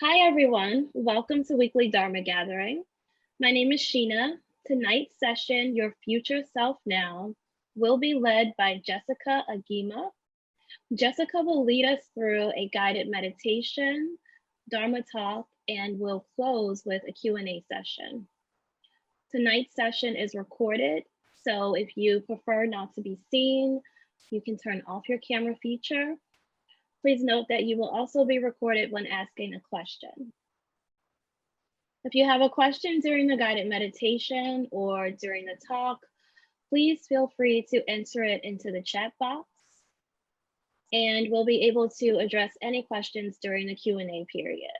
Hi, everyone. Welcome to Weekly Dharma Gathering. My name is Sheena. Tonight's session, Your Future Self Now, will be led by Jessica Agima. Jessica will lead us through a guided meditation, Dharma talk, and will close with a Q&A session. Tonight's session is recorded, so if you prefer not to be seen, you can turn off your camera feature. Please note that you will also be recorded when asking a question. If you have a question during the guided meditation or during the talk, please feel free to enter it into the chat box, and we'll be able to address any questions during the Q&A period.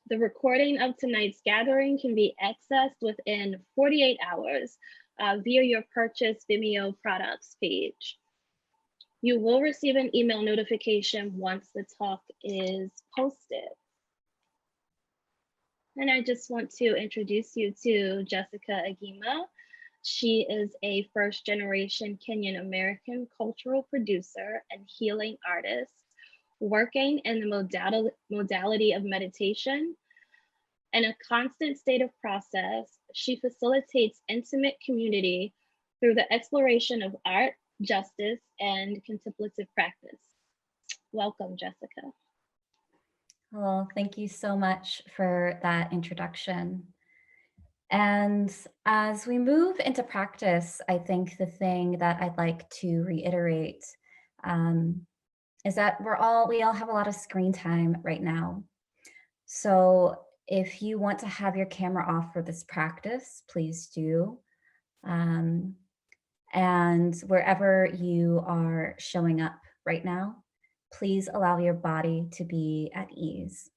The recording of tonight's gathering can be accessed within 48 hours via your purchase Vimeo products page. You will receive an email notification once the talk is posted. And I just want to introduce you to Jessica Agima. She is a first-generation Kenyan American cultural producer and healing artist working in the modality of meditation. In a constant state of process, she facilitates intimate community through the exploration of art, justice, and contemplative practice. Welcome, Jessica. Well, thank you so much for that introduction. And as we move into practice, I think the thing that I'd like to reiterate is that we all have a lot of screen time right now. So if you want to have your camera off for this practice, please do. And wherever you are showing up right now, please allow your body to be at ease.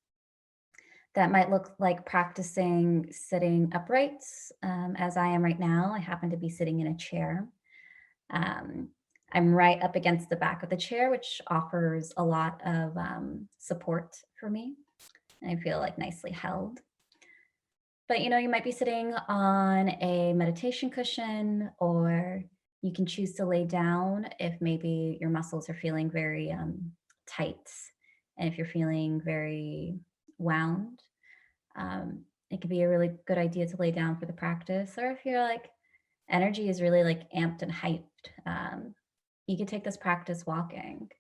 That might look like practicing sitting upright, as I am right now. I happen to be sitting in a chair. I'm right up against the back of the chair, which offers a lot of support for me. I feel like nicely held. But you might be sitting on a meditation cushion, or you can choose to lay down if maybe your muscles are feeling very tight, and if you're feeling very wound. It can be a really good idea to lay down for the practice, or if you're like energy is really like amped and hyped, you can take this practice walking.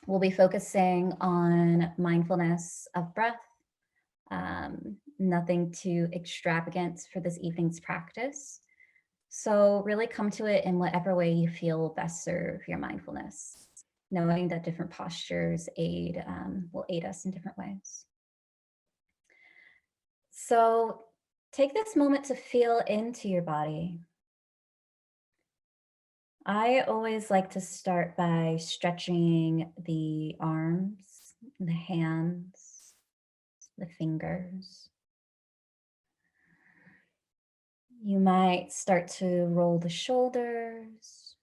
We'll be focusing on mindfulness of breath. Nothing too extravagant for this evening's practice. So really come to it in whatever way you feel will best serve your mindfulness, knowing that different postures will aid us in different ways. So take this moment to feel into your body. I always like to start by stretching the arms, the hands, the fingers. You might start to roll the shoulders.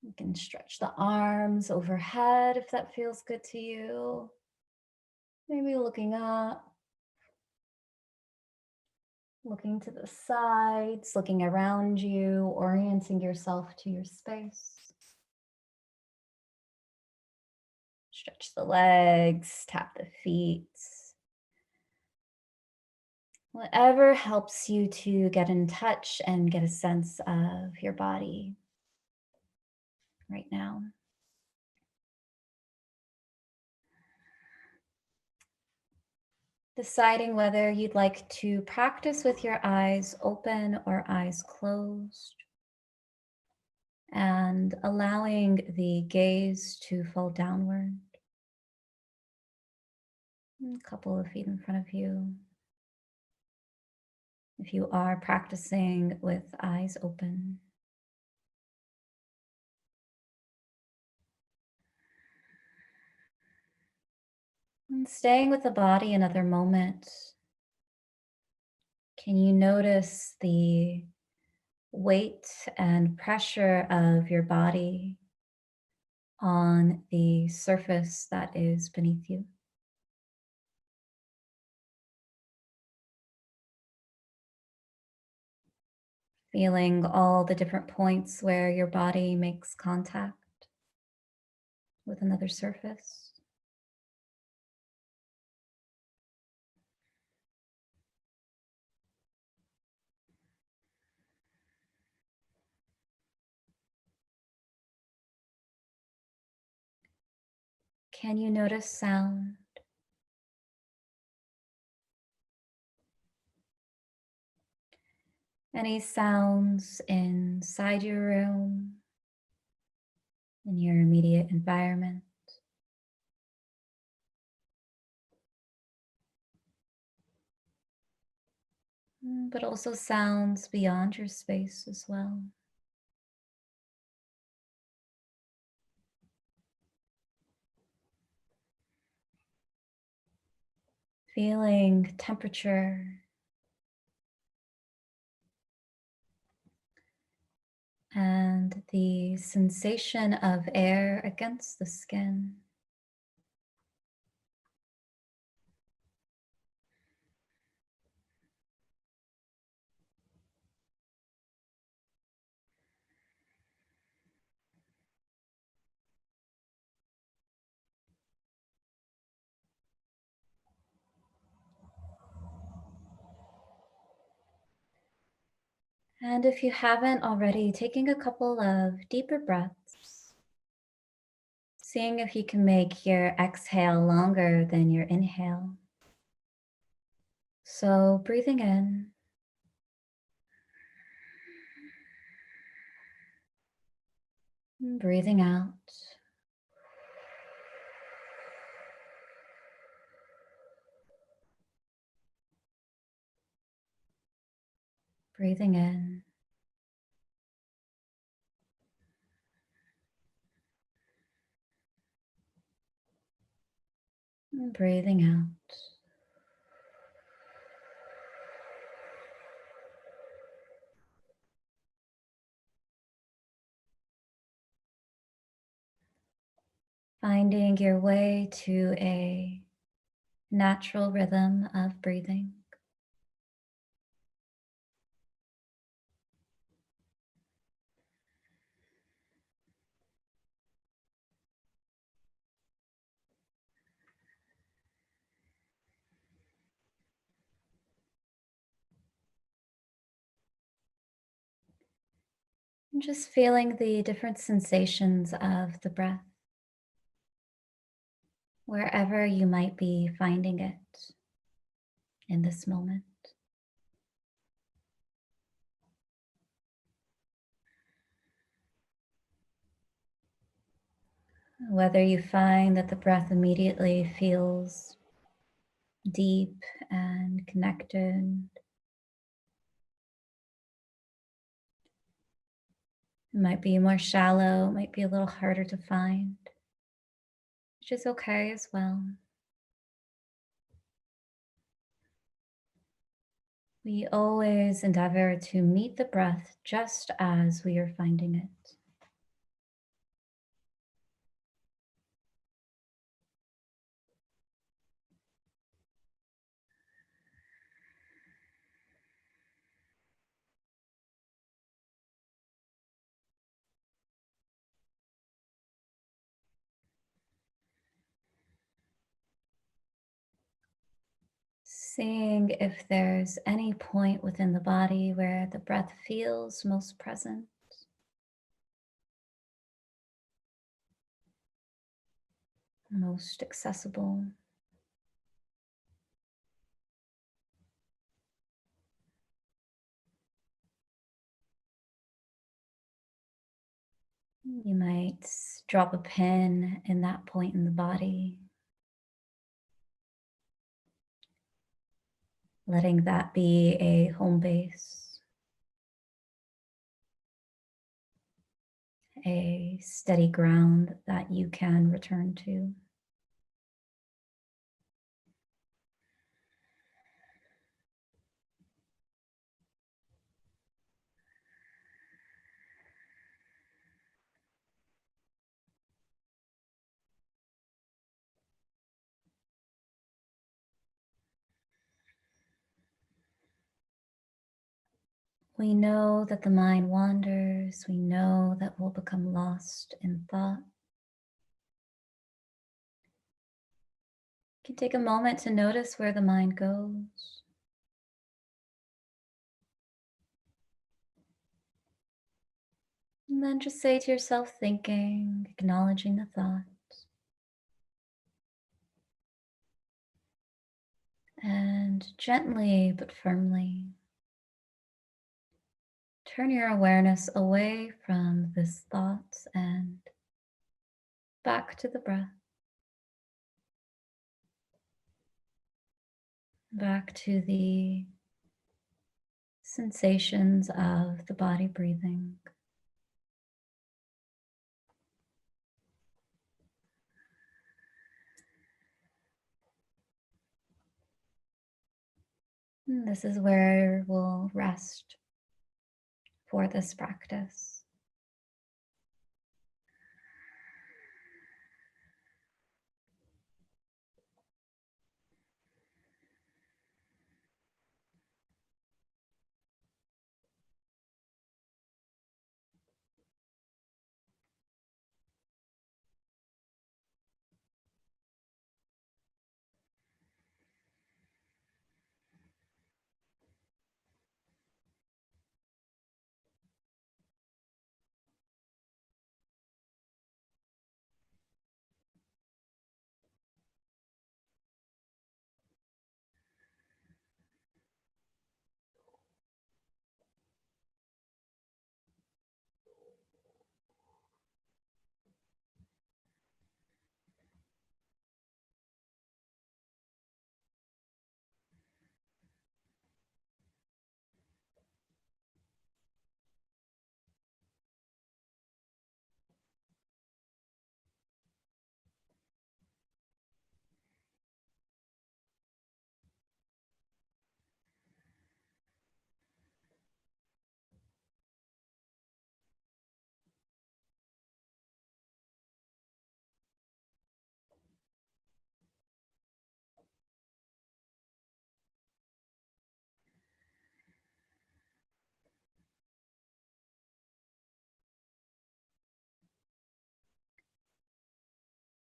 You can stretch the arms overhead if that feels good to you. Maybe looking up, looking to the sides, looking around you, orienting yourself to your space. Stretch the legs, tap the feet. Whatever helps you to get in touch and get a sense of your body right now. Deciding whether you'd like to practice with your eyes open or eyes closed, and allowing the gaze to fall downward. A couple of feet in front of you. If you are practicing with eyes open. And staying with the body another moment. Can you notice the weight and pressure of your body on the surface that is beneath you? Feeling all the different points where your body makes contact. with another surface. Can you notice sound? Any sounds inside your room, in your immediate environment? But also sounds beyond your space as well. Feeling temperature and the sensation of air against the skin. And if you haven't already, taking a couple of deeper breaths, seeing if you can make your exhale longer than your inhale. So breathing in, and breathing out. Breathing in, and breathing out. Finding your way to a natural rhythm of breathing. And just feeling the different sensations of the breath, wherever you might be finding it in this moment. Whether you find that the breath immediately feels deep and connected, it might be more shallow, it might be a little harder to find, which is okay as well. We always endeavor to meet the breath just as we are finding it. Seeing if there's any point within the body where the breath feels most present, most accessible. You might drop a pin in that point in the body, letting that be a home base, a steady ground that you can return to. We know that the mind wanders. We know that we'll become lost in thought. You can take a moment to notice where the mind goes. And then just say to yourself, thinking, acknowledging the thought, and gently but firmly turn your awareness away from this thought and back to the breath, back to the sensations of the body breathing. And this is where we'll rest for this practice.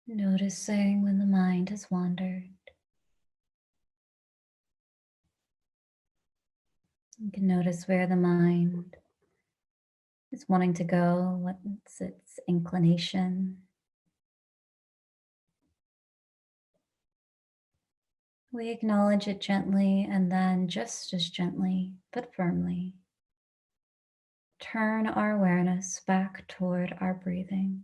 Noticing when the mind has wandered. You can notice where the mind is wanting to go, what's its inclination. We acknowledge it gently and then just as gently but firmly turn our awareness back toward our breathing.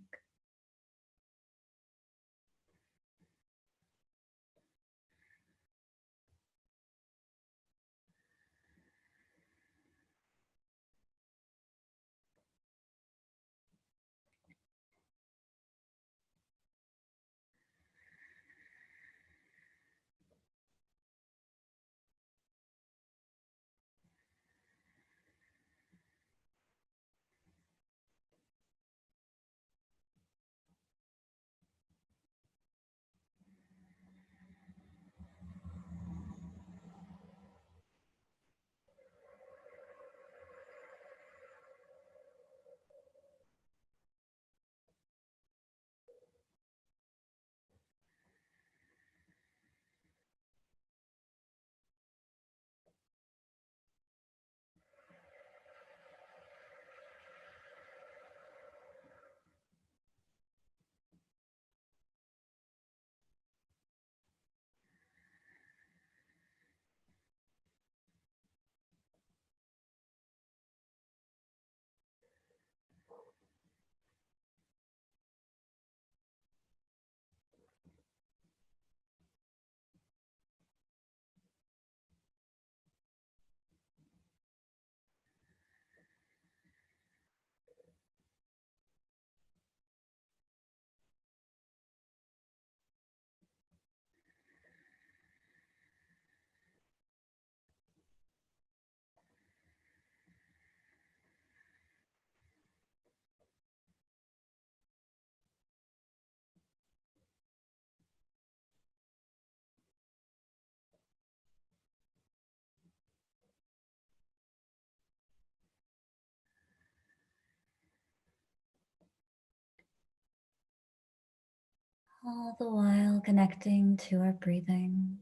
all the while connecting to our breathing.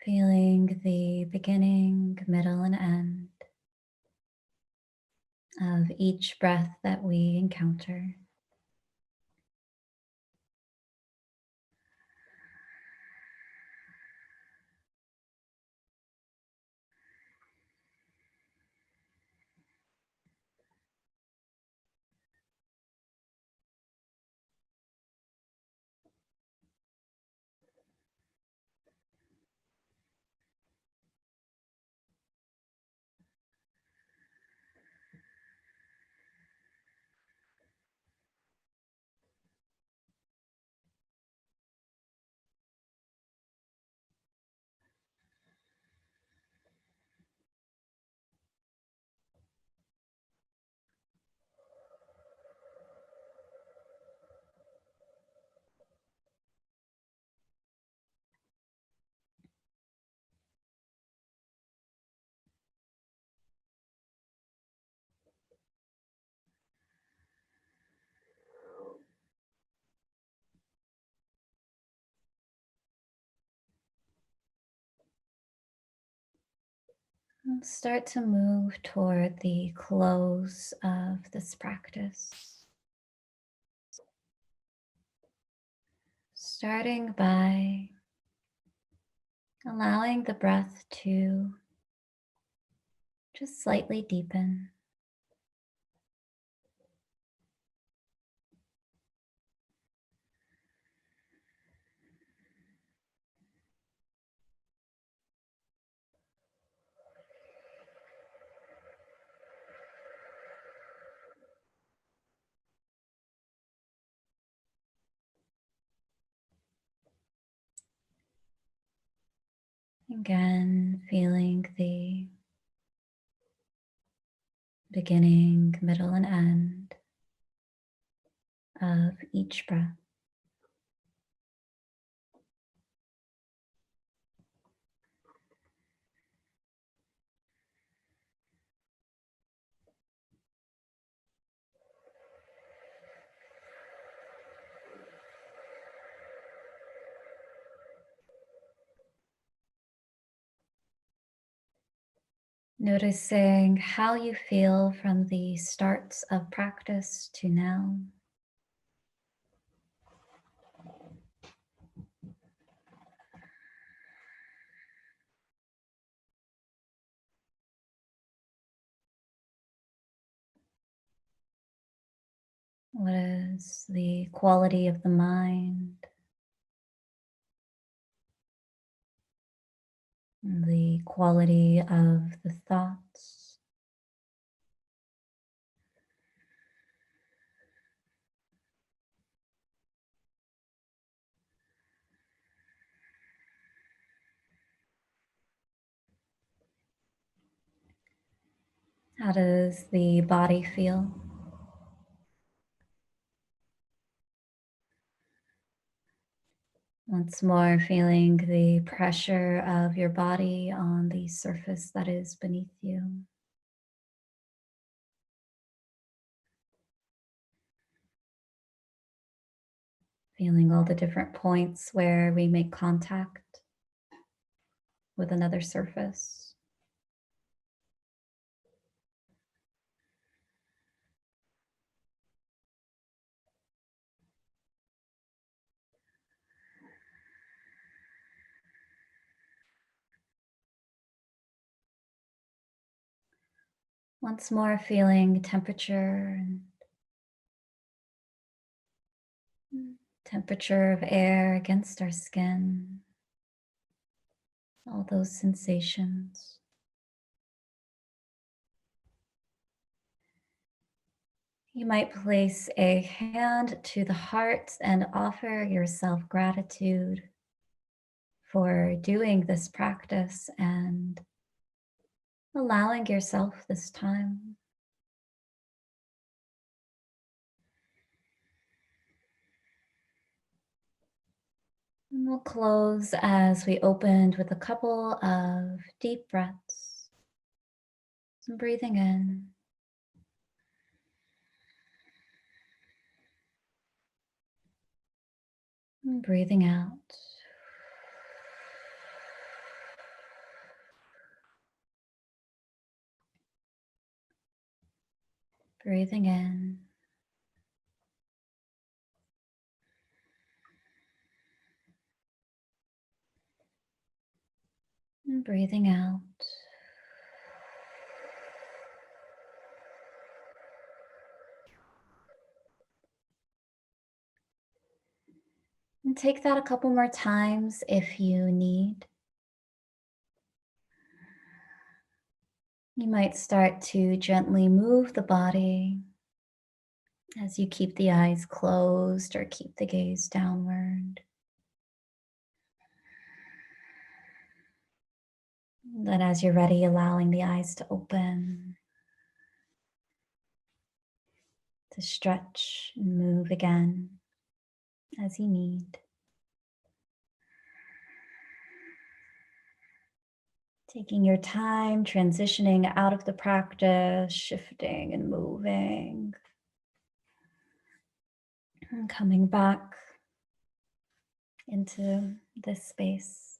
Feeling the beginning, middle, and end of each breath that we encounter. And start to move toward the close of this practice. Starting by allowing the breath to just slightly deepen. Again, feeling the beginning, middle, and end of each breath. Noticing how you feel from the starts of practice to now. What is the quality of the mind, the quality of the thoughts? How does the body feel? Once more, feeling the pressure of your body on the surface that is beneath you. Feeling all the different points where we make contact with another surface. Once more, feeling temperature of air against our skin, all those sensations. You might place a hand to the heart and offer yourself gratitude for doing this practice and allowing yourself this time. And we'll close as we opened with a couple of deep breaths. And breathing in And breathing out. Breathing in. And breathing out. And take that a couple more times if you need. You might start to gently move the body as you keep the eyes closed or keep the gaze downward. Then, as you're ready, allowing the eyes to open, to stretch and move again as you need. Taking your time, transitioning out of the practice, shifting and moving, and coming back into this space.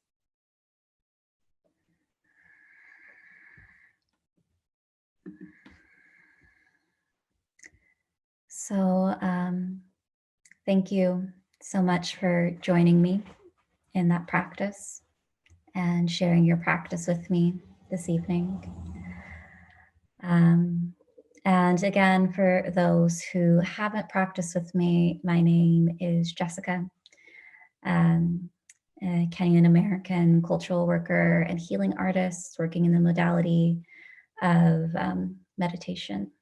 So, thank you so much for joining me in that practice and sharing your practice with me this evening. And again, for those who haven't practiced with me, my name is Jessica, a Kenyan American cultural worker and healing artist working in the modality of meditation.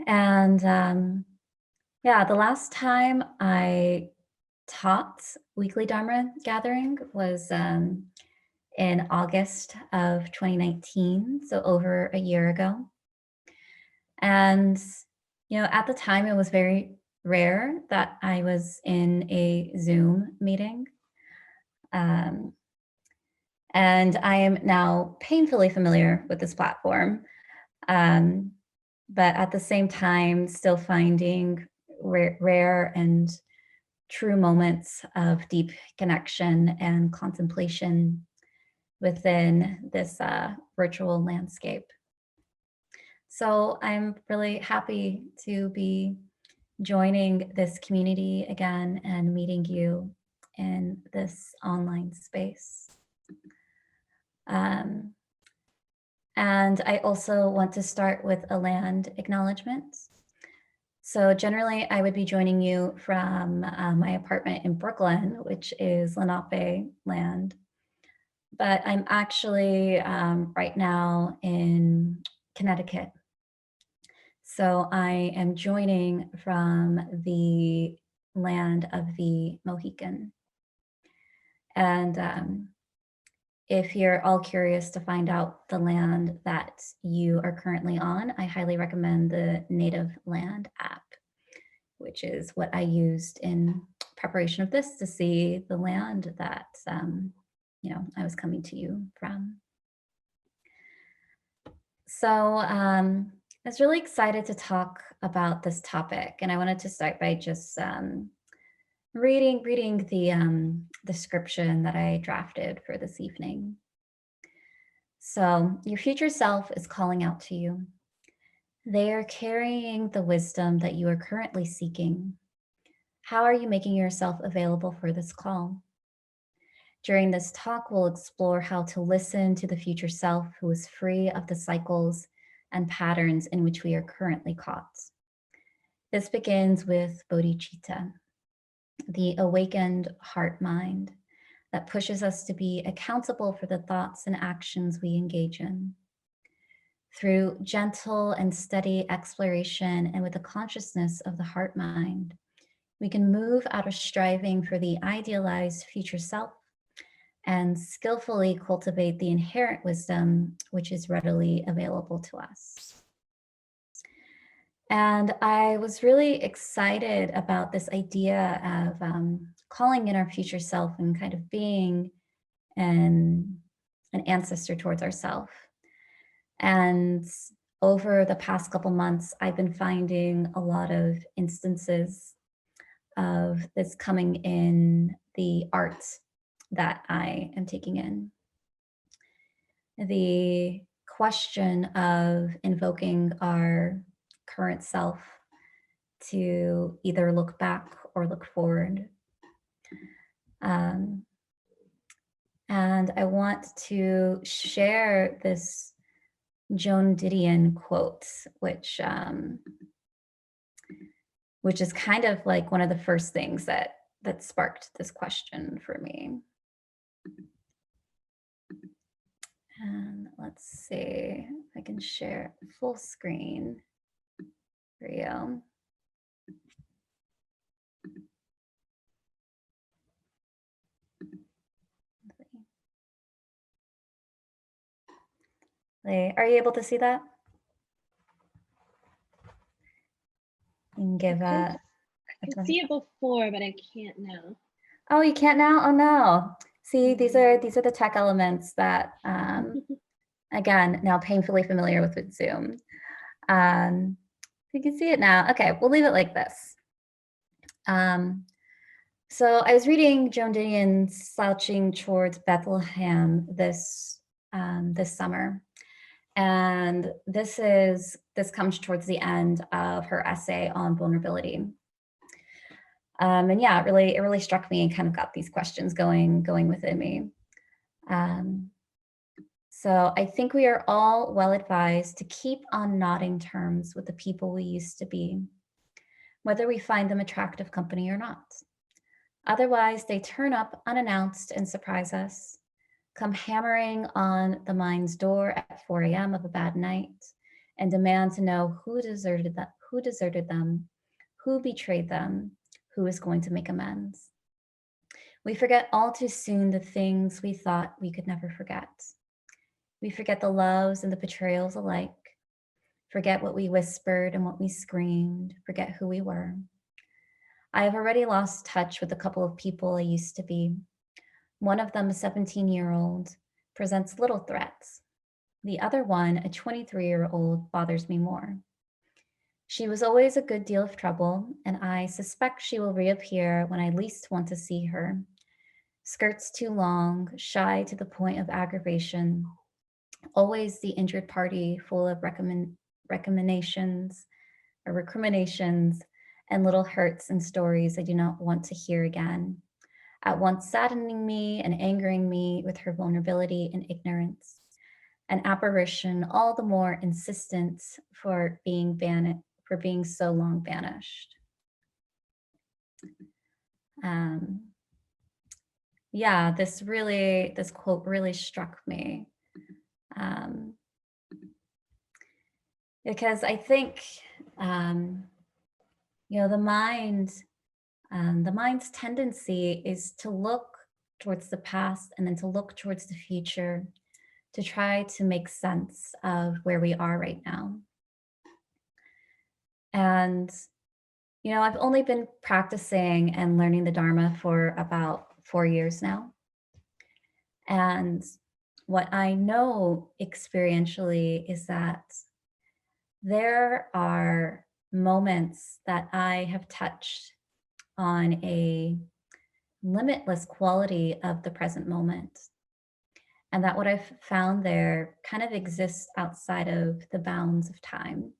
And the last time I taught weekly Dharma gathering was in August of 2019, so over a year ago. And, at the time it was very rare that I was in a Zoom meeting. And I am now painfully familiar with this platform. But at the same time, still finding rare and true moments of deep connection and contemplation within this virtual landscape. So I'm really happy to be joining this community again and meeting you in this online space. And I also want to start with a land acknowledgement. So generally I would be joining you from my apartment in Brooklyn, which is Lenape land. But I'm actually right now in Connecticut. So I am joining from the land of the Mohican. And if you're all curious to find out the land that you are currently on, I highly recommend the Native Land app, which is what I used in preparation of this to see the land that I was coming to you from. So I was really excited to talk about this topic, and I wanted to start by just reading the description that I drafted for this evening. So your future self is calling out to you. They are carrying the wisdom that you are currently seeking. How are you making yourself available for this call? During this talk, we'll explore how to listen to the future self who is free of the cycles and patterns in which we are currently caught. This begins with bodhicitta, the awakened heart mind that pushes us to be accountable for the thoughts and actions we engage in. Through gentle and steady exploration and with the consciousness of the heart mind, we can move out of striving for the idealized future self and skillfully cultivate the inherent wisdom which is readily available to us. And I was really excited about this idea of calling in our future self and kind of being an ancestor towards ourselves. And over the past couple months, I've been finding a lot of instances of this coming in the art that I am taking in. The question of invoking our current self to either look back or look forward. Um, and I want to share this Joan Didion quote, which is kind of like one of the first things that sparked this question for me. And let's see if I can share full screen for you. Are you able to see that? You can give I could see it before, but I can't now. Oh, you can't now? Oh no. See, these are the tech elements that again, now painfully familiar with Zoom. You can see it now. Okay, we'll leave it like this. So I was reading Joan Didion's Slouching Towards Bethlehem this summer. And this comes towards the end of her essay on vulnerability. And yeah, it really struck me and kind of got these questions going within me. So I think we are all well advised to keep on nodding terms with the people we used to be, whether we find them attractive company or not. Otherwise, they turn up unannounced and surprise us, come hammering on the mind's door at 4 a.m. of a bad night, and demand to know who deserted them, who betrayed them, who is going to make amends. We forget all too soon the things we thought we could never forget. We forget the loves and the betrayals alike, forget what we whispered and what we screamed, forget who we were. I have already lost touch with a couple of people I used to be. One of them, a 17-year-old, presents little threats. The other one, a 23-year-old, bothers me more. She was always a good deal of trouble, and I suspect she will reappear when I least want to see her. Skirts too long, shy to the point of aggravation, always the injured party, full of recriminations, and little hurts and stories I do not want to hear again, at once saddening me and angering me with her vulnerability and ignorance, an apparition all the more insistent for being so long banished. Yeah, this quote really struck me. Because I think, the mind's tendency is to look towards the past and then to look towards the future to try to make sense of where we are right now. And, I've only been practicing and learning the Dharma for about 4 years now. And what I know experientially is that there are moments that I have touched on a limitless quality of the present moment. And that what I've found there kind of exists outside of the bounds of time.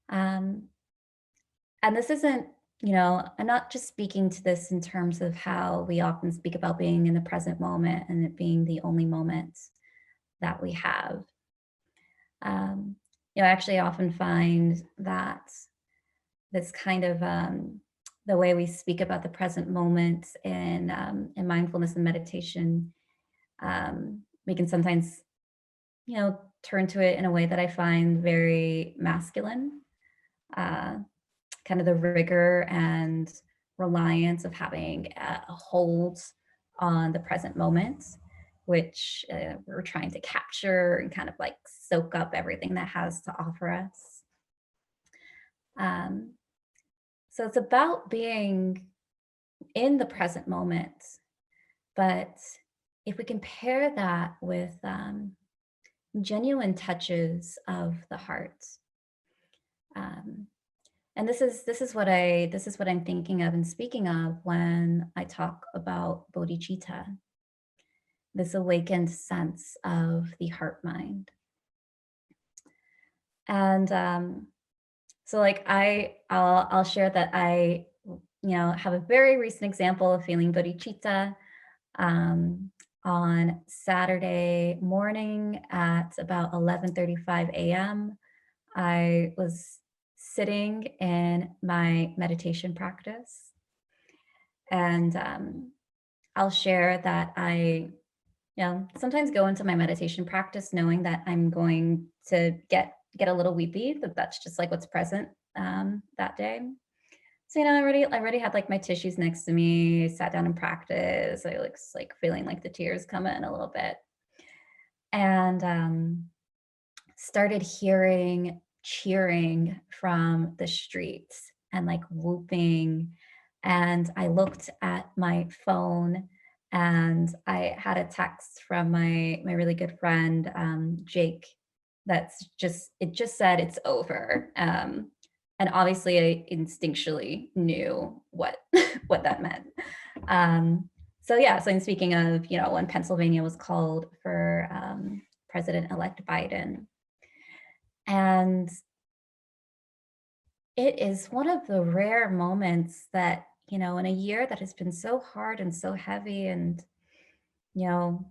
And this isn't, I'm not just speaking to this in terms of how we often speak about being in the present moment and it being the only moment that we have. I actually often find that this kind of the way we speak about the present moment in mindfulness and meditation, we can sometimes, turn to it in a way that I find very masculine, kind of the rigor and reliance of having a hold on the present moment, which we're trying to capture and kind of like soak up everything that has to offer us. So it's about being in the present moment, but if we can pair that with genuine touches of the heart, And this is what I'm thinking of and speaking of when I talk about bodhicitta, this awakened sense of the heart mind. And so like I'll share that have a very recent example of feeling bodhicitta um, on Saturday morning at about 11:35 a.m. I was sitting in my meditation practice, and I'll share that sometimes go into my meditation practice knowing that I'm going to get a little weepy, that that's just like what's present that day. So, I already had like my tissues next to me, sat down and practice. I like feeling like the tears come in a little bit. And started hearing cheering from the streets and like whooping. And I looked at my phone and I had a text from my really good friend, Jake, it just said it's over. And obviously I instinctually knew what what that meant. So I'm speaking of, when Pennsylvania was called for President-elect Biden. And it is one of the rare moments that, in a year that has been so hard and so heavy and, you know,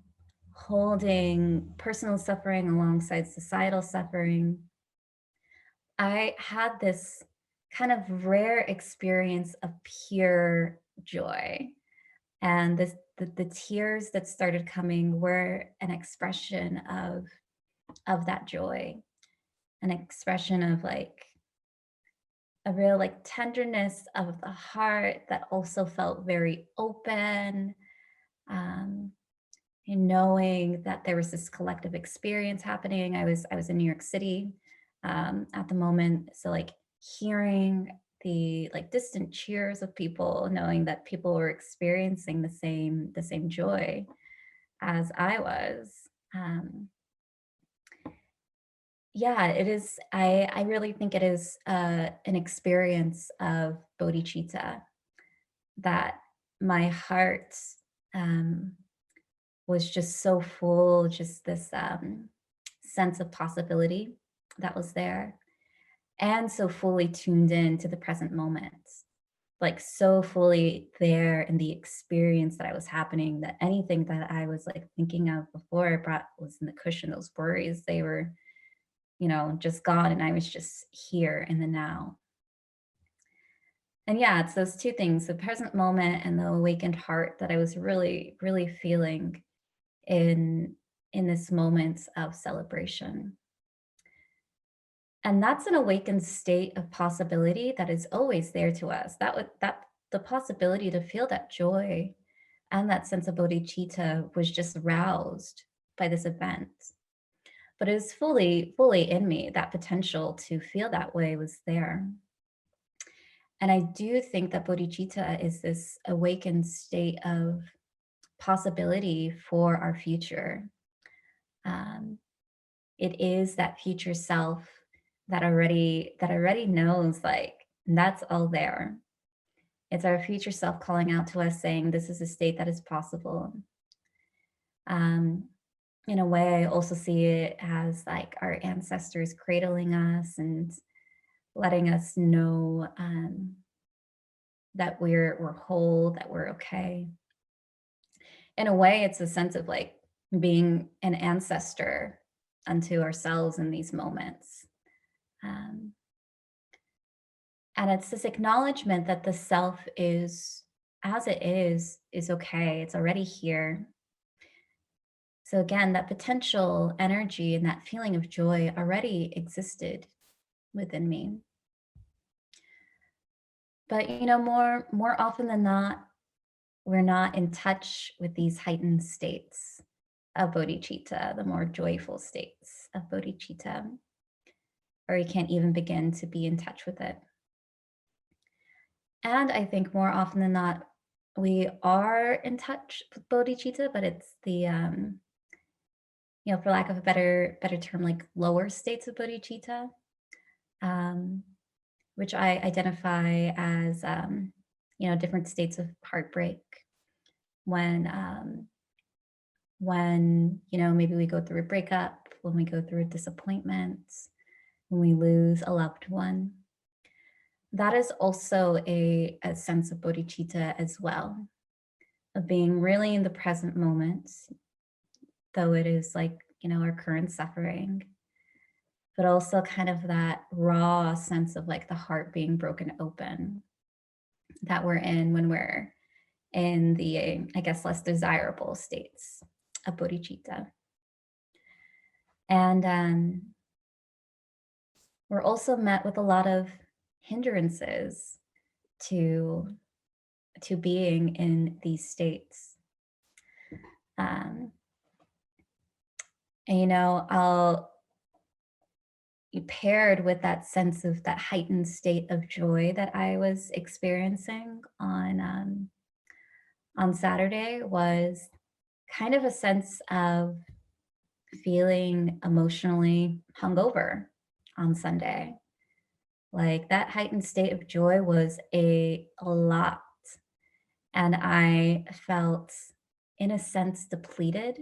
holding personal suffering alongside societal suffering, I had this kind of rare experience of pure joy. And the tears that started coming were an expression of that joy, an expression of like a real like tenderness of the heart that also felt very open, um, and knowing that there was this collective experience happening. I was in New York City at the moment, so like hearing the like distant cheers of people, knowing that people were experiencing the same joy as I was. Um, yeah, it is. I really think it is an experience of bodhicitta that my heart um, was just so full, just this sense of possibility that was there, and so fully tuned in to the present moment, like so fully there in the experience that I was happening, that anything that I was like thinking of before I brought was in the cushion, those worries, they were, just gone. And I was just here in the now. And yeah, it's those two things, the present moment and the awakened heart that I was really, really feeling in this moment of celebration. And that's an awakened state of possibility that is always there to us. That the possibility to feel that joy and that sense of bodhicitta was just roused by this event. But it was fully in me. That potential to feel that way was there. And I do think that bodhicitta is this awakened state of possibility for our future. Um, it is that future self that already knows, like, that's all there. It's our future self calling out to us saying this is a state that is possible. Um, in a way, I also see it as like our ancestors cradling us and letting us know that we're whole, that we're okay. In a way, it's a sense of like being an ancestor unto ourselves in these moments. Um, and it's this acknowledgement that the self is as it is okay. It's already here. So again, that potential energy and that feeling of joy already existed within me. But more often than not, we're not in touch with these heightened states of bodhicitta, the more joyful states of bodhicitta, or you can't even begin to be in touch with it. And I think more often than not, we are in touch with bodhicitta, but it's the for lack of a better term, like lower states of bodhicitta. Um, which I identify as, different states of heartbreak when, maybe we go through a breakup, when we go through a disappointment, when we lose a loved one. That is also a sense of bodhicitta as well, of being really in the present moment, though it is like, our current suffering, but also kind of that raw sense of like the heart being broken open that we're in when we're in the, I guess, less desirable states of bodhicitta. And we're also met with a lot of hindrances to being in these states. Um, and I'll paired with that sense of that heightened state of joy that I was experiencing on Saturday was kind of a sense of feeling emotionally hungover on Sunday. Like that heightened state of joy was a lot. And I felt, in a sense, depleted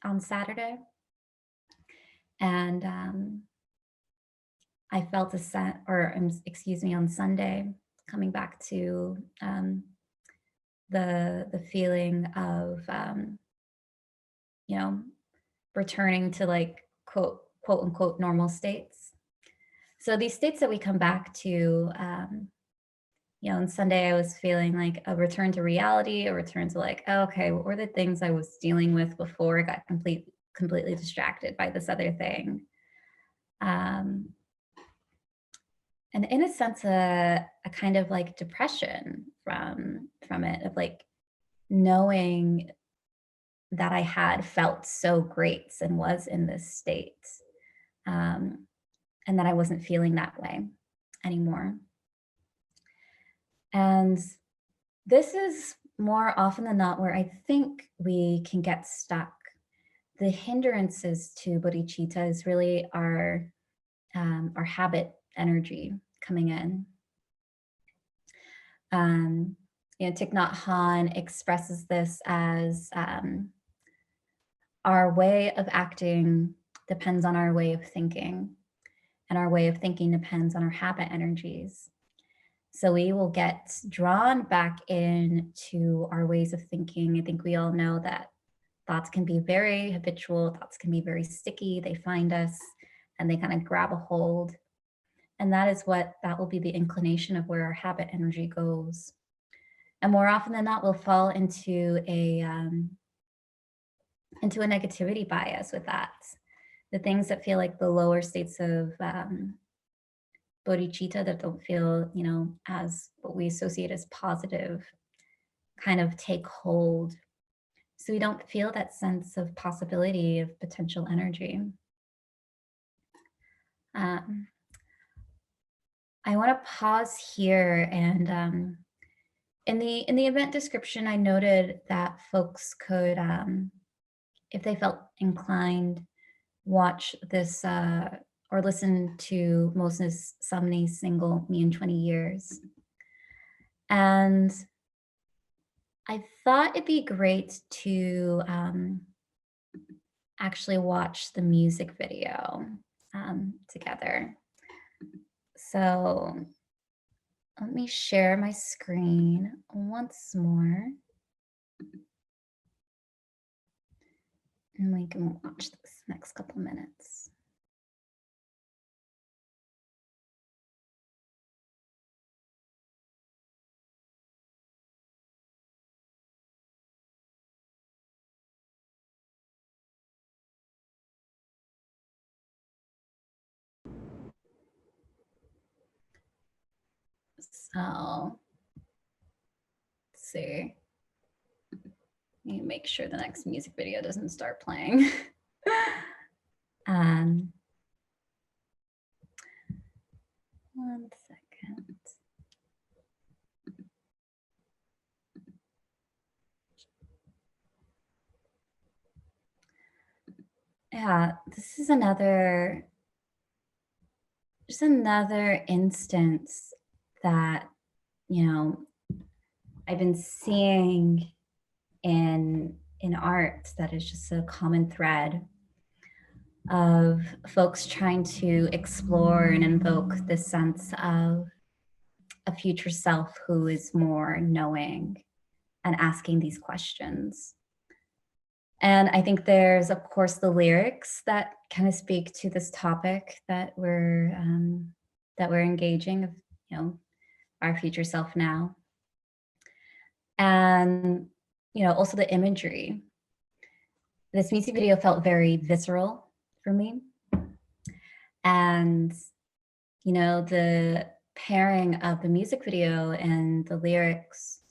on Saturday. And I felt on Sunday, coming back to the feeling of returning to like quote unquote normal states. So these states that we come back to, on Sunday, I was feeling like a return to reality, a return to like, oh, okay, what were the things I was dealing with before I got completely distracted by this other thing? And in a sense, a kind of like depression from it, of like knowing that I had felt so great and was in this state, and that I wasn't feeling that way anymore. And this is more often than not where I think we can get stuck. The hindrances to bodhicitta is really our habit energy coming in. Thich Nhat Hanh expresses this as our way of acting depends on our way of thinking, and our way of thinking depends on our habit energies. So we will get drawn back into our ways of thinking. I think we all know that thoughts can be very habitual, thoughts can be very sticky. They find us and they kind of grab a hold. And that will be the inclination of where our habit energy goes. And more often than not, we'll fall into a negativity bias with that. The things that feel like the lower states of bodhicitta, that don't feel, as what we associate as positive, kind of take hold. So we don't feel that sense of possibility of potential energy. I want to pause here, and in the event description, I noted that folks could, if they felt inclined, watch this or listen to Moses Sumney's single "Me in 20 Years," and I thought it'd be great to actually watch the music video together. So let me share my screen once more, and we can watch this next couple minutes. So let's see. Let me make sure the next music video doesn't start playing. One second. Yeah, this is another just another instance that, you know, I've been seeing in art that is just a common thread of folks trying to explore and invoke this sense of a future self who is more knowing and asking these questions. And I think there's, of course, the lyrics that kind of speak to this topic that we're engaging of, you know, our future self now, and also the imagery. This music video felt very visceral for me, and the pairing of the music video and the lyrics,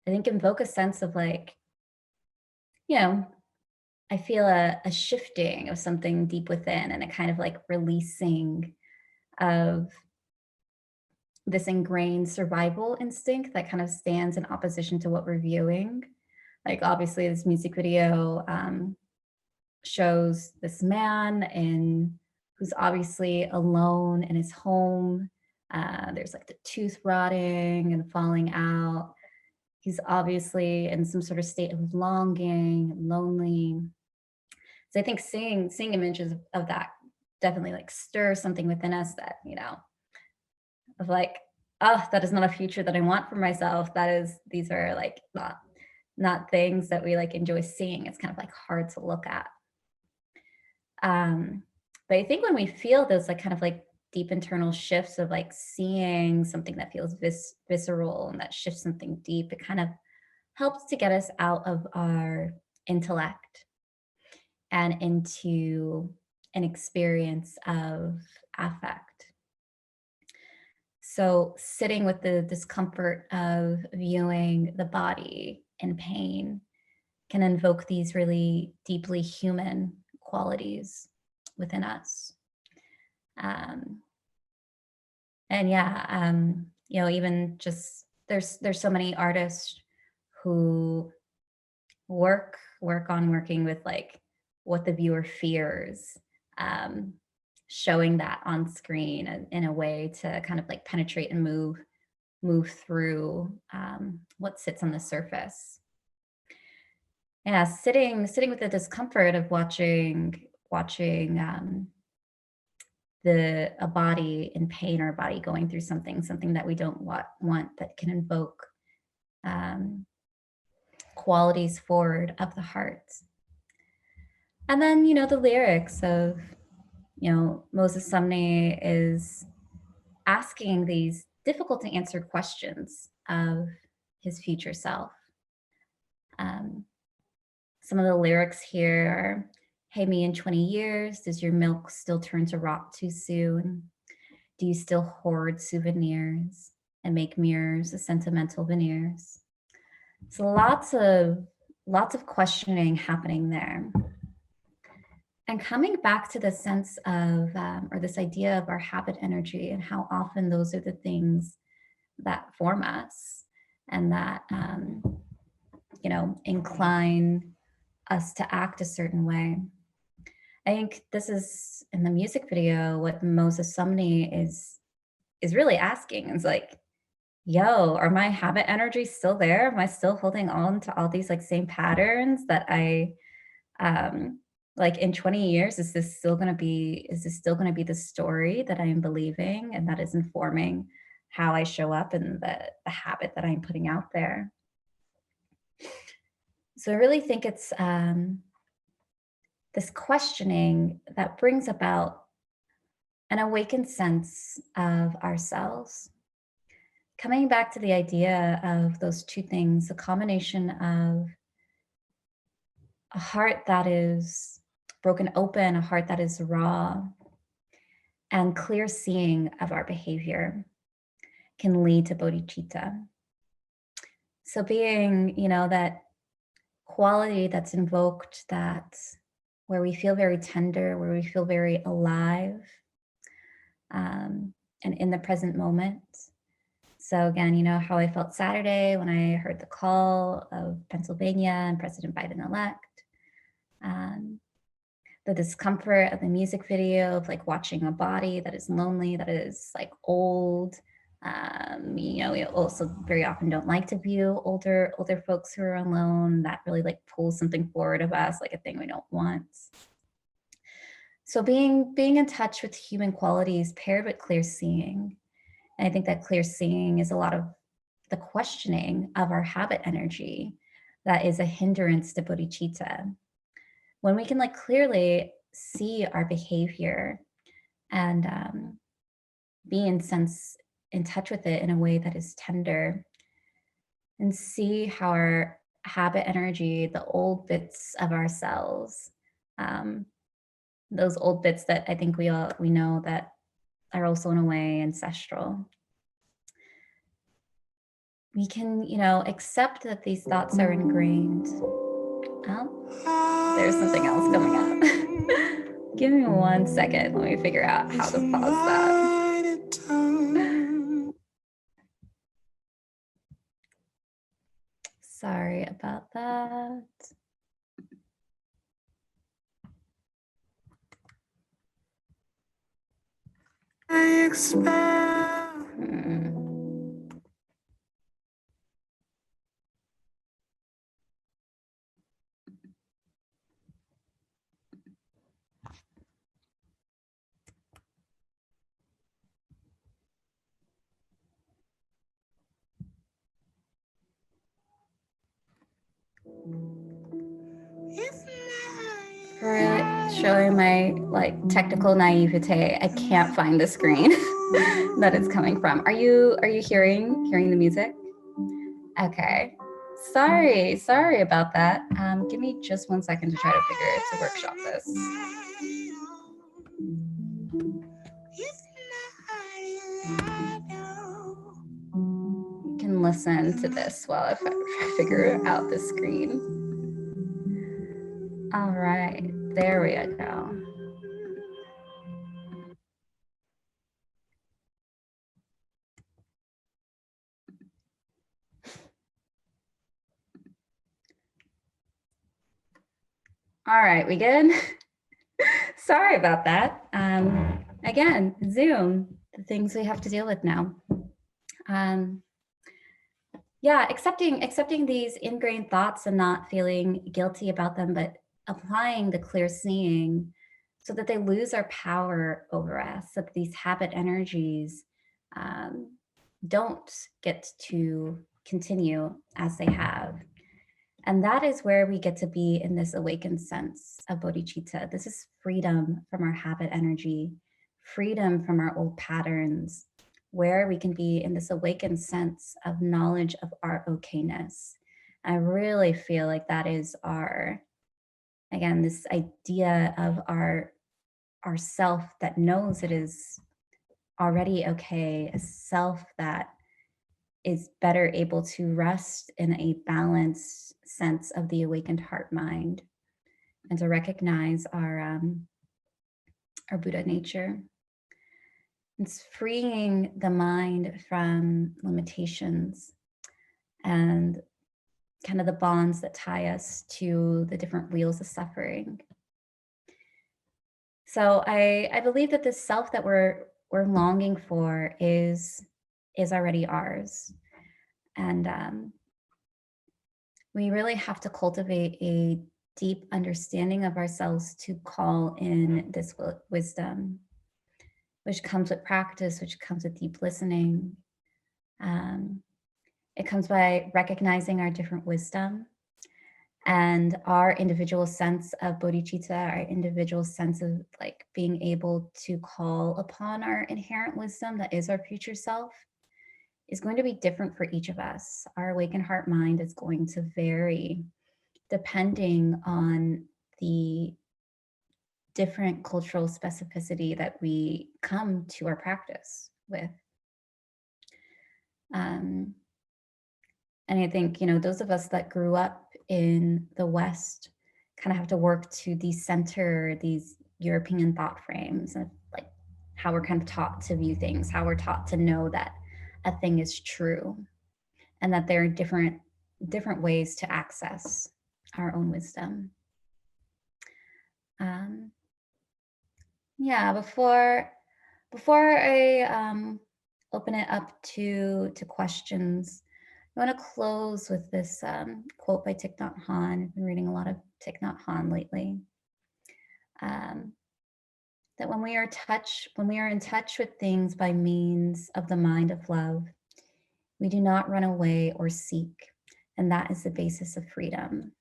I think, invoke a sense of like, you know, I feel a shifting of something deep within and a kind of like releasing of this ingrained survival instinct that kind of stands in opposition to what we're viewing. Like, obviously, this music video shows this man who's obviously alone in his home. There's like the tooth rotting and falling out. He's obviously in some sort of state of longing, lonely. So I think seeing images of that definitely like stir something within us that, of like, oh, that is not a future that I want for myself. These are like not things that we like enjoy seeing. It's kind of like hard to look at. But I think when we feel those like kind of like deep internal shifts of like seeing something that feels visceral and that shifts something deep, it kind of helps to get us out of our intellect and into an experience of affect. So sitting with the discomfort of viewing the body in pain can invoke these really deeply human qualities within us. And yeah, even just there's so many artists who working with like what the viewer fears, showing that on screen in a way to kind of like penetrate and move through what sits on the surface. Yeah, sitting with the discomfort of watching a body in pain or a body going through something that we don't want that can invoke qualities forward of the heart. And then, the lyrics of, Moses Sumney is asking these difficult to answer questions of his future self. Some of the lyrics here are, hey, me in 20 years, does your milk still turn to rock too soon? Do you still hoard souvenirs and make mirrors of sentimental veneers? So lots of questioning happening there. And coming back to the sense of, or this idea of our habit energy and how often those are the things that form us and that, incline us to act a certain way. I think this is in the music video what Moses Sumney is really asking. It's like, yo, are my habit energies still there? Am I still holding on to all these like same patterns that I like in 20 years, is this still going to be the story that I am believing and that is informing how I show up and the habit that I'm putting out there? So I really think it's this questioning that brings about an awakened sense of ourselves. Coming back to the idea of those two things, a combination of a heart that is broken open, a heart that is raw, and clear seeing of our behavior can lead to bodhicitta. So being, that quality that's invoked, that where we feel very tender, where we feel very alive, and in the present moment. So again, how I felt Saturday when I heard the call of Pennsylvania and President Biden-elect. the discomfort of the music video, of like watching a body that is lonely, that is like old. We also very often don't like to view older folks who are alone. That really like pulls something forward of us, like a thing we don't want. So being in touch with human qualities paired with clear seeing. And I think that clear seeing is a lot of the questioning of our habit energy that is a hindrance to bodhicitta. When we can like clearly see our behavior and be in touch with it in a way that is tender, and see how our habit energy, the old bits of ourselves, those old bits that I think we know that are also in a way ancestral. We can, accept that these thoughts are ingrained. Oh, there's something else coming up. Give me 1 second. Let me figure out how to pause that. Sorry about that. I expect. For showing my like technical naivete, I can't find the screen that it's coming from. Are you hearing the music? Okay. Sorry about that. Give me just 1 second to try to workshop this. You can listen to this while I figure out the screen. All right, there we go. All right, we good? Sorry about that. Again, Zoom, the things we have to deal with now. Yeah, accepting these ingrained thoughts and not feeling guilty about them, but applying the clear seeing so that they lose our power over us, so that these habit energies don't get to continue as they have. And that is where we get to be in this awakened sense of bodhicitta. This is freedom from our habit energy, freedom from our old patterns, where we can be in this awakened sense of knowledge of our okayness. I really feel like that is again, this idea of our self that knows it is already okay, a self that is better able to rest in a balanced sense of the awakened heart mind, and to recognize our Buddha nature. It's freeing the mind from limitations and kind of the bonds that tie us to the different wheels of suffering. So I believe that this self that we're longing for is already ours. And we really have to cultivate a deep understanding of ourselves to call in this wisdom, which comes with practice, which comes with deep listening. It comes by recognizing our different wisdom and our individual sense of bodhicitta, our individual sense of like being able to call upon our inherent wisdom that is our future self is going to be different for each of us. Our awakened heart mind is going to vary depending on the different cultural specificity that we come to our practice with. And I think, those of us that grew up in the West kind of have to work to decenter these European thought frames and like how we're kind of taught to view things, how we're taught to know that a thing is true, and that there are different ways to access our own wisdom. Um, yeah, before I open it up to questions, I want to close with this quote by Thich Nhat Hanh. I've been reading a lot of Thich Nhat Hanh lately. Um, that when we are in touch with things by means of the mind of love, we do not run away or seek, and that is the basis of freedom.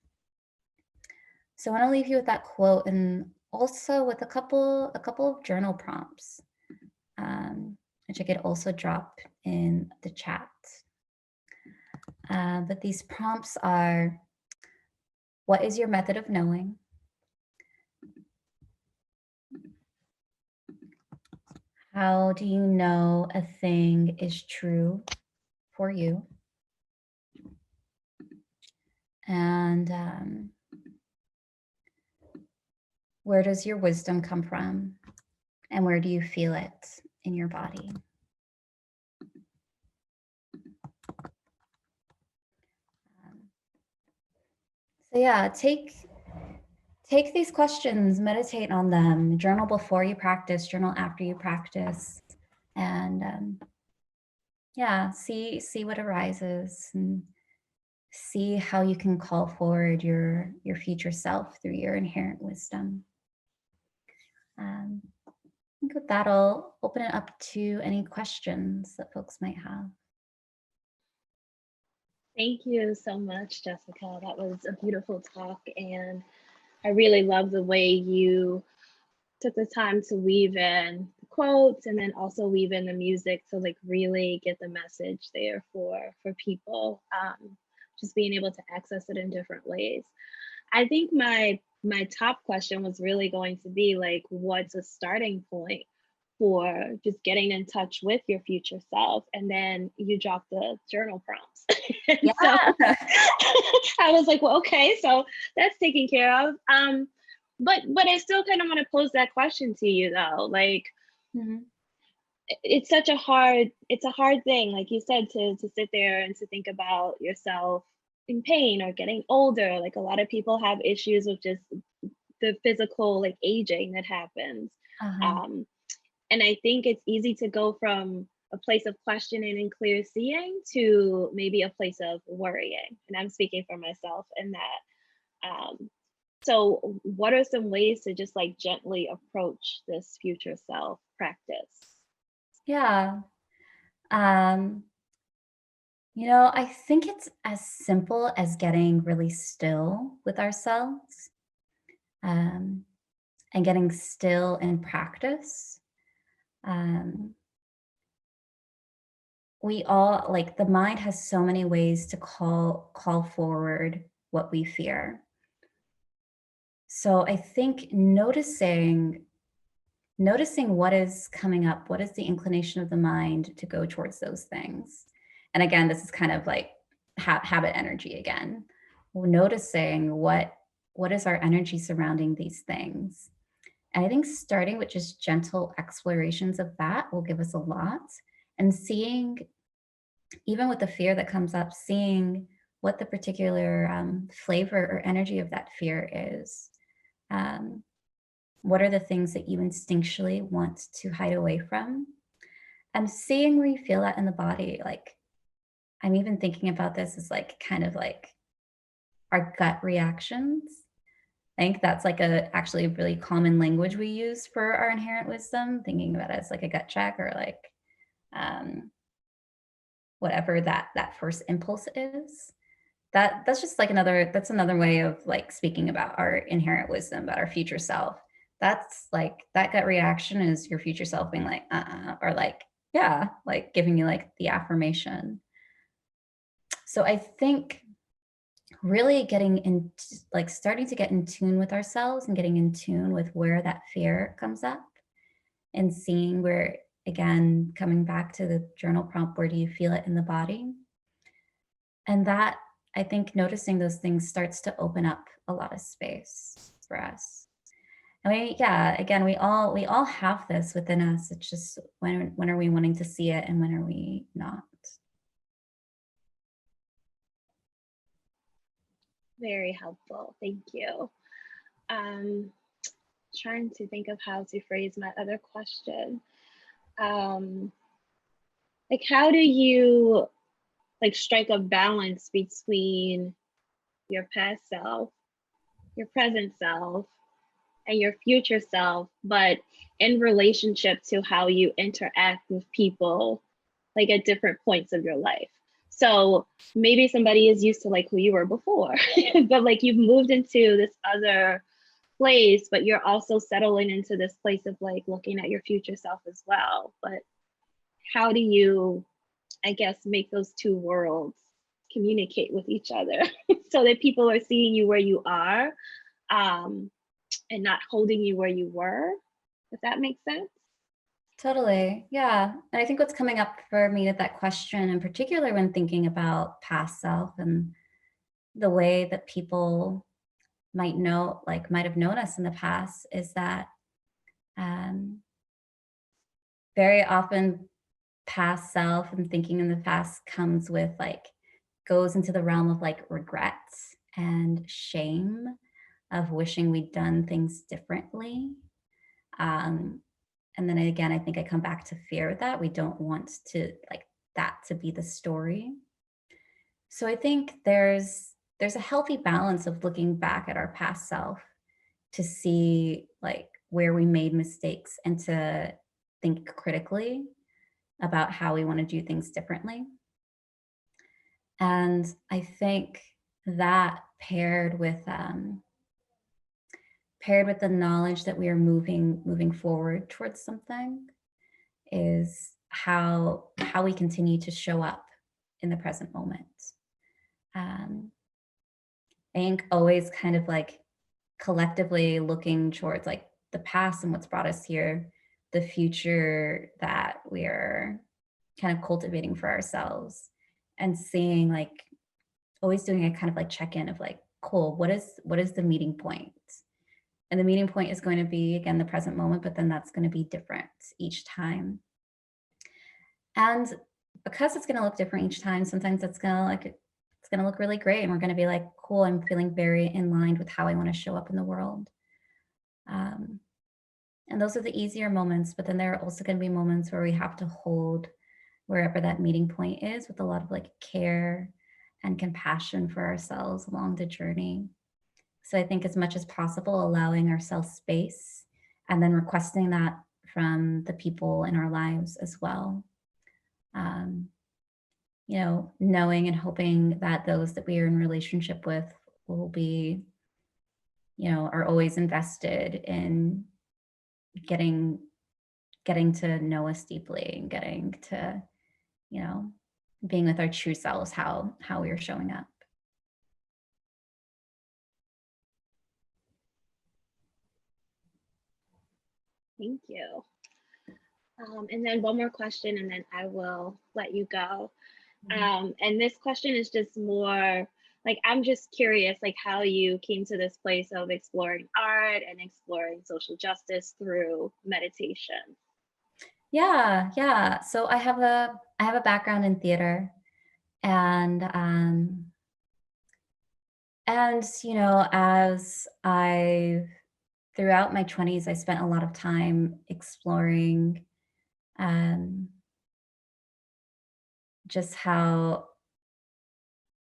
So I want to leave you with that quote, and also with a couple of journal prompts, which I could also drop in the chat. But these prompts are: what is your method of knowing? How do you know a thing is true for you? And where does your wisdom come from? And where do you feel it in your body? So yeah, take these questions, meditate on them, journal before you practice, journal after you practice, and yeah, see what arises, and see how you can call forward your future self through your inherent wisdom. I think with that, I'll open it up to any questions that folks might have. Thank you so much, Jessica. That was a beautiful talk, and I really love the way you took the time to weave in the quotes and then also weave in the music to like really get the message there for people. Just being able to access it in different ways. I think my top question was really going to be like, what's a starting point for just getting in touch with your future self? And then you dropped the journal prompts. Yeah. So I was like, well, okay, so that's taken care of. But I still kind of want to pose that question to you though. Like, Mhm. it's a hard thing, like you said, to sit there and to think about yourself in pain or getting older. Like a lot of people have issues with just the physical like aging that happens. Uh-huh. um and I think it's easy to go from a place of questioning and clear seeing to maybe a place of worrying, and I'm speaking for myself in that. So what are some ways to just like gently approach this future self practice? Yeah. Um, I think it's as simple as getting really still with ourselves, um, and getting still in practice. Um, we all like the mind has so many ways to call forward what we fear. So I think noticing what is coming up, what is the inclination of the mind to go towards those things. And again, this is kind of like habit energy again. We're noticing what is our energy surrounding these things. And I think starting with just gentle explorations of that will give us a lot. And seeing, even with the fear that comes up, seeing what the particular flavor or energy of that fear is. Um, what are the things that you instinctually want to hide away from? And seeing where you feel that in the body. Like, I'm even thinking about this as like kind of like our gut reactions. I think that's like actually a really common language we use for our inherent wisdom, thinking about it as like a gut check or like um, whatever that first impulse is. That's just like another way of like speaking about our inherent wisdom, about our future self. That's like that gut reaction is your future self being like or like yeah, like giving you like the affirmation. So I think really getting in, like starting to get in tune with ourselves and getting in tune with where that fear comes up, and seeing where, again, coming back to the journal prompt, where do you feel it in the body? And that, I think, noticing those things starts to open up a lot of space for us. And yeah, again, we all have this within us. It's just when are we wanting to see it and when are we not? Very helpful, thank you. um Trying to think of how to phrase my other question. Um, like, how do you like strike a balance between your past self, your present self, and your future self, but in relationship to how you interact with people, like at different points of your life? So maybe somebody is used to like who you were before, but like you've moved into this other place, but you're also settling into this place of like looking at your future self as well. But how do you, I guess, make those two worlds communicate with each other so that people are seeing you where you are, um, and not holding you where you were, if that makes sense? Totally. Yeah. And I think what's coming up for me with that question, in particular when thinking about past self and the way that people might have known us in the past, is that um, very often past self and thinking in the past comes with like, goes into the realm of like regrets and shame of wishing we'd done things differently. Um, and then again, I think I come back to fear with that. We don't want to like that to be the story. So I think there's a healthy balance of looking back at our past self to see like where we made mistakes and to think critically about how we want to do things differently. And I think that paired with the knowledge that we are moving forward towards something is how we continue to show up in the present moment. Um, I think always kind of like collectively looking towards like the past and what's brought us here, the future that we're kind of cultivating for ourselves, and seeing like always doing a kind of like check-in of like, cool, what is the meeting point? And the meeting point is going to be again the present moment, but then that's going to be different each time. And because it's going to look different each time, sometimes it's going to look really great and we're going to be like, cool, I'm feeling very in line with how I want to show up in the world. Um, and those are the easier moments, but then there are also going to be moments where we have to hold wherever that meeting point is with a lot of like care and compassion for ourselves along the journey. So I think as much as possible, allowing ourselves space and then requesting that from the people in our lives as well. Um, knowing and hoping that those that we are in relationship with will be, are always invested in getting getting to know us deeply and getting to, you know, being with our true selves, how we are showing up. Thank you. And then one more question, and then I will let you go. And this question is just more like, I'm just curious, like how you came to this place of exploring art and exploring social justice through meditation. Yeah, yeah. So I have a background in theater, and as I throughout my 20s, I spent a lot of time exploring um, just how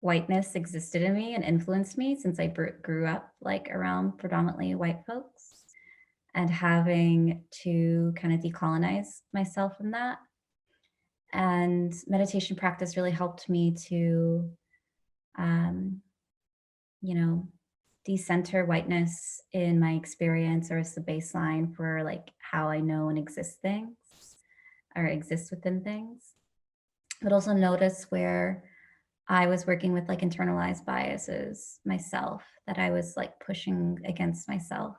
whiteness existed in me and influenced me since I grew up like around predominantly white folks, and having to kind of decolonize myself from that. And meditation practice really helped me to, um, you know, decenter whiteness in my experience or as the baseline for like how I know and exist things or exist within things, but also notice where I was working with like internalized biases myself that I was like pushing against myself.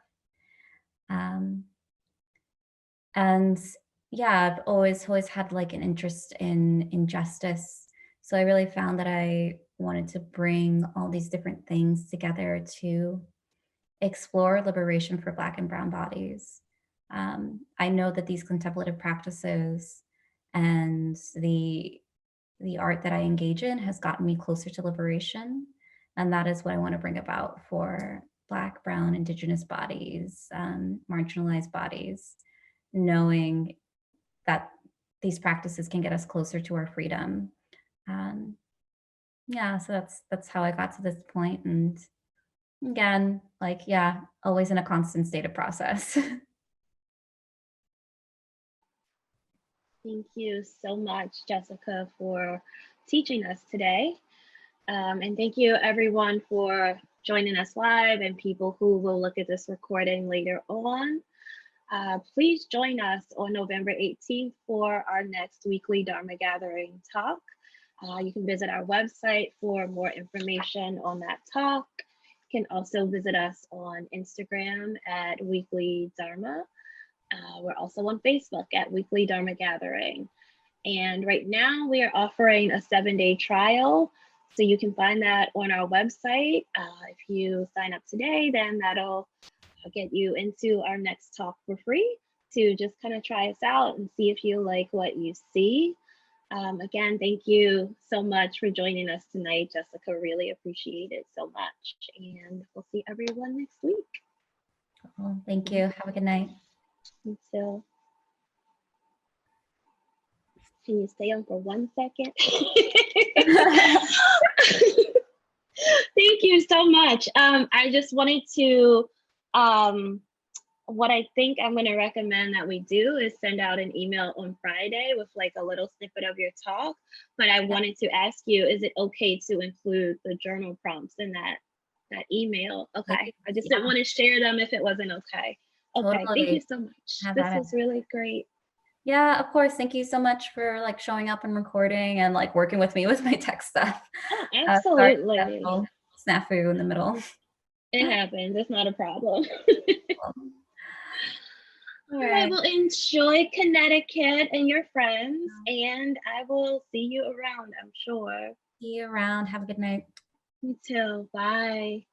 Um, and yeah, I've always had like an interest in injustice. So I really found that I wanted to bring all these different things together to explore liberation for Black and Brown bodies. I know that these contemplative practices and the art that I engage in has gotten me closer to liberation, and that is what I want to bring about for Black, Brown, Indigenous bodies, marginalized bodies, knowing that these practices can get us closer to our freedom. Um, yeah, so that's how I got to this point. And again, like, yeah, always in a constant state of process. Thank you so much, Jessica, for teaching us today. And thank you everyone for joining us live and people who will look at this recording later on. Please join us on November 18th for our next weekly Dharma Gathering talk. You can visit our website for more information on that talk. You can also visit us on Instagram at Weekly Dharma. We're also on Facebook at Weekly Dharma Gathering. And right now we are offering a 7-day trial. So you can find that on our website. If you sign up today, then that'll get you into our next talk for free to just kind of try us out and see if you like what you see. Again, thank you so much for joining us tonight, Jessica. Really appreciate it so much. And we'll see everyone next week. Well, thank you. Have a good night. So, can you stay on for 1 second? Thank you so much. I just wanted to, what I think I'm going to recommend that we do is send out an email on Friday with like a little snippet of your talk. But I wanted to ask you, is it okay to include the journal prompts in that email? Okay. I just didn't want to share them if it wasn't okay. Okay. Totally. Thank you so much. This was really great. Yeah, of course. Thank you so much for like showing up and recording and like working with me with my tech stuff. Oh, absolutely. Snafu in the middle. It happens. It's not a problem. All right. Well, enjoy Connecticut and your friends, and I will see you around, I'm sure. See you around. Have a good night. You too. Bye.